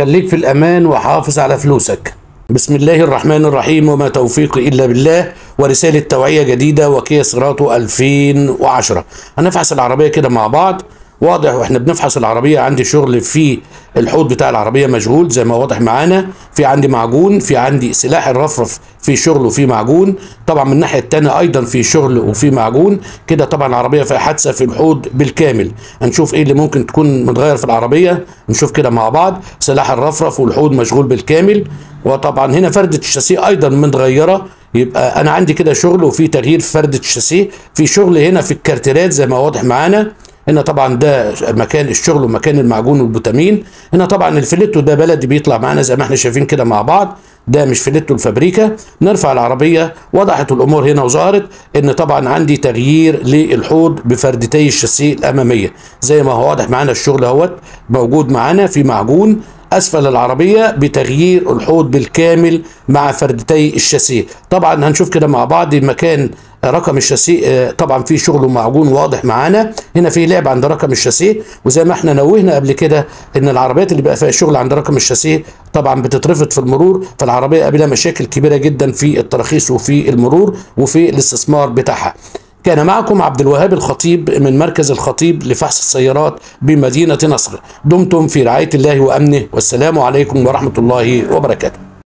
خليك في الأمان وحافظ على فلوسك. بسم الله الرحمن الرحيم، وما توفيقي إلا بالله. ورسالة توعية جديدة وكيا سيراتو 2010. هنفحص العربية كده مع بعض. واضح واحنا بنفحص العربية عندي شغل في الحوض بتاع العربية مشغول زي ما واضح معانا. في عندي معجون، في عندي سلاح الرفرف في شغل وفي معجون. طبعا من الناحية التانية ايضا في شغل وفي معجون. كده طبعا العربية فيها حادثة في الحوض بالكامل. هنشوف ايه اللي ممكن تكون متغير في العربية، نشوف كده مع بعض. سلاح الرفرف والحوض مشغول بالكامل. وطبعا هنا فردة الشاسيه ايضا متغيرة. يبقى انا عندي كده شغل وفي تغيير في فردة الشاسيه. في شغل هنا في الكارترات زي ما واضح معانا. هنا طبعا ده مكان الشغل ومكان المعجون والبوتامين. هنا طبعا الفليتو ده بلدي بيطلع معانا زي ما احنا شايفين كده مع بعض. ده مش فليتو الفابريكا. نرفع العربية، وضحت الامور هنا وظهرت ان طبعا عندي تغيير للحوض بفردتي الشاسيه الامامية زي ما هو واضح معانا. الشغل اهوت موجود معانا في معجون اسفل العربية بتغيير الحوض بالكامل مع فردتي الشاسيه. طبعا هنشوف كده مع بعض مكان رقم الشاسيه. طبعا في شغل ومعجون واضح معانا. هنا في لعب عند رقم الشاسيه، وزي ما احنا نوهنا قبل كده ان العربيات اللي بقى فيها شغل عند رقم الشاسيه طبعا بتترفض في المرور. فالعربيه قابلها مشاكل كبيره جدا في التراخيص وفي المرور وفي الاستثمار بتاعها. كان معكم عبد الوهاب الخطيب من مركز الخطيب لفحص السيارات بمدينة نصر. دمتم في رعاية الله وأمنه، والسلام عليكم ورحمة الله وبركاته.